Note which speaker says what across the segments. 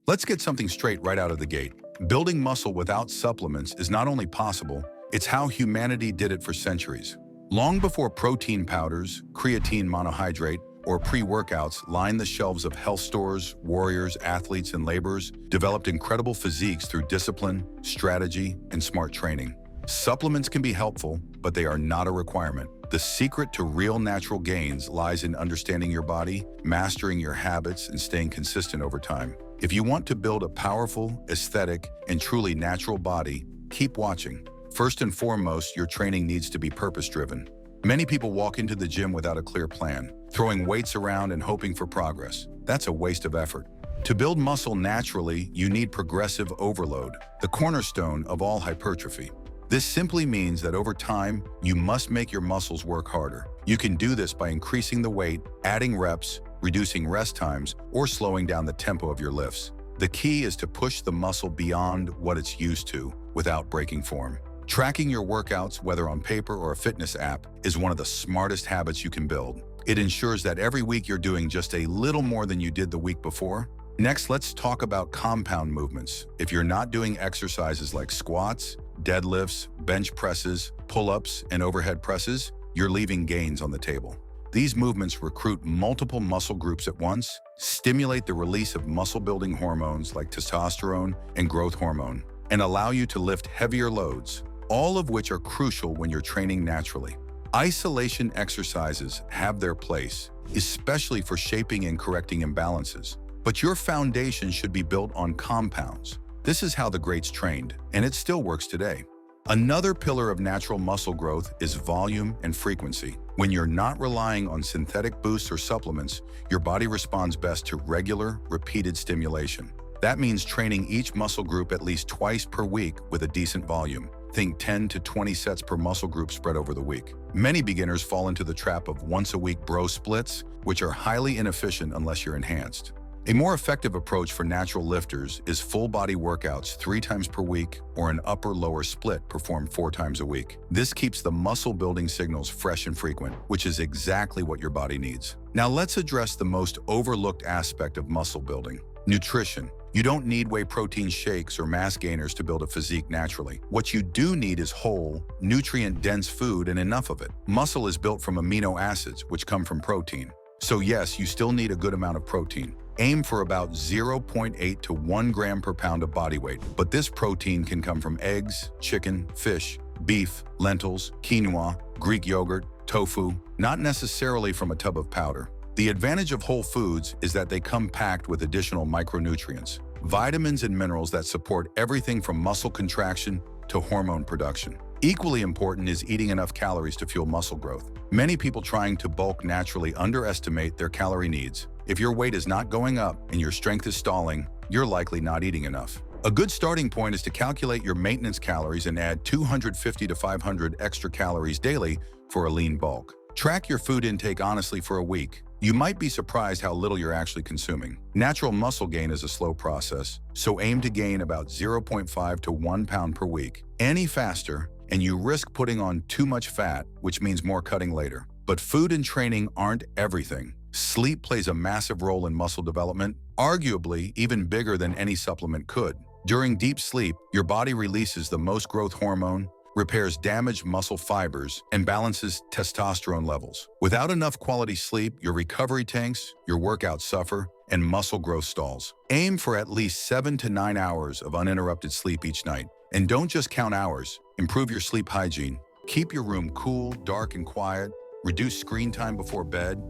Speaker 1: Let's get something straight right out of the gate. Building muscle without supplements is not only possible, it's how humanity did it for centuries. Long before protein powders, creatine monohydrate, or pre-workouts lined the shelves of health stores, warriors, athletes, and laborers developed incredible physiques through discipline, strategy, and smart training. Supplements can be helpful, but they are not a requirement. The secret to real natural gains lies in understanding your body, mastering your habits, and staying consistent over time. If you want to build a powerful, aesthetic, and truly natural body, keep watching. First and foremost, your training needs to be purpose-driven. Many people walk into the gym without a clear plan, throwing weights around and hoping for progress. That's a waste of effort. To build muscle naturally, you need progressive overload, the cornerstone of all hypertrophy. This simply means that over time, you must make your muscles work harder. You can do this by increasing the weight, adding reps, reducing rest times, or slowing down the tempo of your lifts. The key is to push the muscle beyond what it's used to without breaking form. Tracking your workouts, whether on paper or a fitness app, is one of the smartest habits you can build. It ensures that every week you're doing just a little more than you did the week before. Next, let's talk about compound movements. If you're not doing exercises like squats, deadlifts, bench presses, pull-ups, and overhead presses, you're leaving gains on the table. These movements recruit multiple muscle groups at once, stimulate the release of muscle-building hormones like testosterone and growth hormone, and allow you to lift heavier loads, all of which are crucial when you're training naturally. Isolation exercises have their place, especially for shaping and correcting imbalances. But your foundation should be built on compounds. This is how the greats trained, and it still works today. Another pillar of natural muscle growth is volume and frequency. When you're not relying on synthetic boosts or supplements, your body responds best to regular, repeated stimulation. That means training each muscle group at least twice per week with a decent volume. Think 10 to 20 sets per muscle group spread over the week. Many beginners fall into the trap of once-a-week bro splits, which are highly inefficient unless you're enhanced. A more effective approach for natural lifters is full-body workouts 3 times per week or an upper-lower split performed 4 times a week. This keeps the muscle-building signals fresh and frequent, which is exactly what your body needs. Now let's address the most overlooked aspect of muscle building: nutrition. You don't need whey protein shakes or mass gainers to build a physique naturally. What you do need is whole, nutrient-dense food and enough of it. Muscle is built from amino acids, which come from protein. So yes, you still need a good amount of protein. Aim for about 0.8 to 1 gram per pound of body weight, but this protein can come from eggs, chicken, fish, beef, lentils, quinoa, Greek yogurt, tofu, not necessarily from a tub of powder. The advantage of whole foods is that they come packed with additional micronutrients, vitamins and minerals that support everything from muscle contraction to hormone production. Equally important is eating enough calories to fuel muscle growth. Many people trying to bulk naturally underestimate their calorie needs. If your weight is not going up and your strength is stalling, you're likely not eating enough. A good starting point is to calculate your maintenance calories and add 250 to 500 extra calories daily for a lean bulk. Track your food intake honestly for a week. You might be surprised how little you're actually consuming. Natural muscle gain is a slow process, so aim to gain about 0.5 to 1 pound per week. Any faster, and you risk putting on too much fat, which means more cutting later. But food and training aren't everything. Sleep plays a massive role in muscle development, arguably even bigger than any supplement could. During deep sleep, your body releases the most growth hormone, repairs damaged muscle fibers, and balances testosterone levels. Without enough quality sleep, your recovery tanks, your workouts suffer, and muscle growth stalls. Aim for at least 7 to 9 hours of uninterrupted sleep each night. And don't just count hours. Improve your sleep hygiene. Keep your room cool, dark, and quiet. Reduce screen time before bed,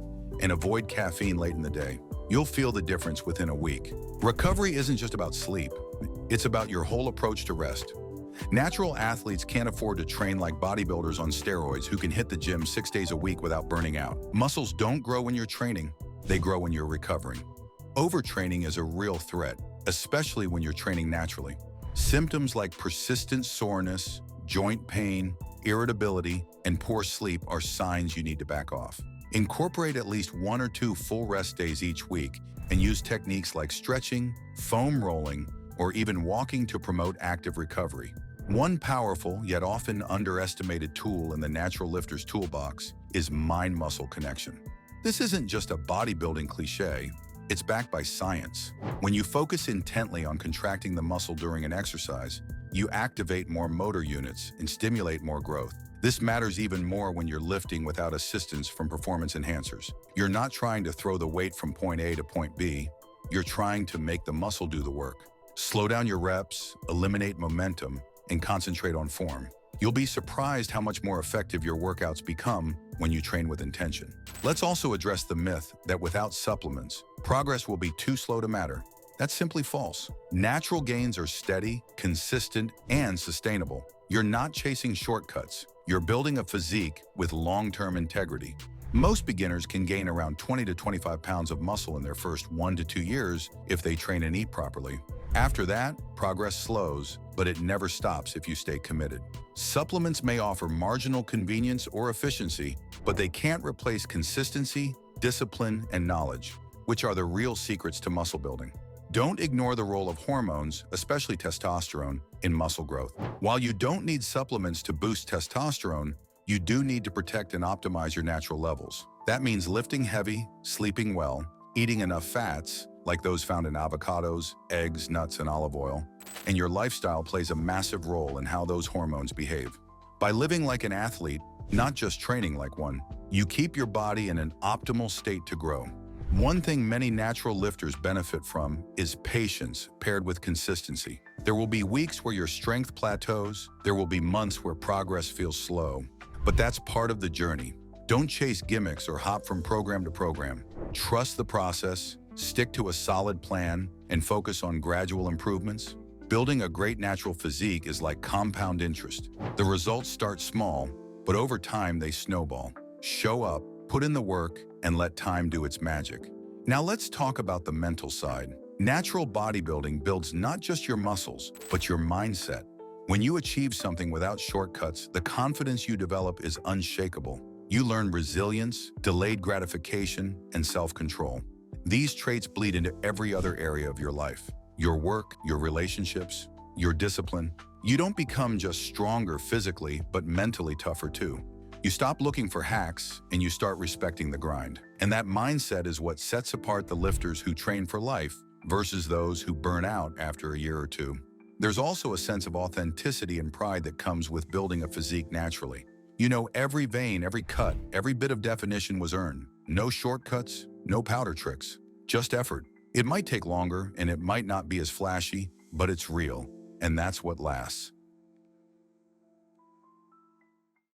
Speaker 1: and avoid caffeine late in the day. You'll feel the difference within a week. Recovery isn't just about sleep. It's about your whole approach to rest. Natural athletes can't afford to train like bodybuilders on steroids who can hit the gym 6 days a week without burning out. Muscles don't grow when you're training, they grow when you're recovering. Overtraining is a real threat, especially when you're training naturally. Symptoms like persistent soreness, joint pain, irritability, and poor sleep are signs you need to back off. Incorporate at least 1 or 2 full rest days each week and use techniques like stretching, foam rolling, or even walking to promote active recovery. One powerful yet often underestimated tool in the natural lifter's toolbox is mind-muscle connection. This isn't just a bodybuilding cliche. It's backed by science. When you focus intently on contracting the muscle during an exercise, you activate more motor units and stimulate more growth. This matters even more when you're lifting without assistance from performance enhancers. You're not trying to throw the weight from point A to point B. You're trying to make the muscle do the work. Slow down your reps, eliminate momentum, and concentrate on form. You'll be surprised how much more effective your workouts become when you train with intention. Let's also address the myth that without supplements, progress will be too slow to matter. That's simply false. Natural gains are steady, consistent, and sustainable. You're not chasing shortcuts. You're building a physique with long-term integrity. Most beginners can gain around 20 to 25 pounds of muscle in their first 1 to 2 years if they train and eat properly. After that, progress slows, but it never stops if you stay committed. Supplements may offer marginal convenience or efficiency, but they can't replace consistency, discipline, and knowledge, which are the real secrets to muscle building. Don't ignore the role of hormones, especially testosterone, in muscle growth. While you don't need supplements to boost testosterone, you do need to protect and optimize your natural levels. That means lifting heavy, sleeping well, eating enough fats, like those found in avocados, eggs, nuts, and olive oil, and your lifestyle plays a massive role in how those hormones behave. By living like an athlete, not just training like one, you keep your body in an optimal state to grow. One thing many natural lifters benefit from is patience paired with consistency. There will be weeks where your strength plateaus, there will be months where progress feels slow, but that's part of the journey. Don't chase gimmicks or hop from program to program. Trust the process, stick to a solid plan, and focus on gradual improvements. Building a great natural physique is like compound interest. The results start small, but over time they snowball. Show up, put in the work, and let time do its magic. Now let's talk about the mental side. Natural bodybuilding builds not just your muscles, but your mindset. When you achieve something without shortcuts, the confidence you develop is unshakable. You learn resilience, delayed gratification, and self-control. These traits bleed into every other area of your life. Your work, your relationships, your discipline. You don't become just stronger physically, but mentally tougher too. You stop looking for hacks and you start respecting the grind. And that mindset is what sets apart the lifters who train for life versus those who burn out after a year or two. There's also a sense of authenticity and pride that comes with building a physique naturally. You know, every vein, every cut, every bit of definition was earned. No shortcuts, no powder tricks, just effort. It might take longer and it might not be as flashy, but it's real, and that's what lasts.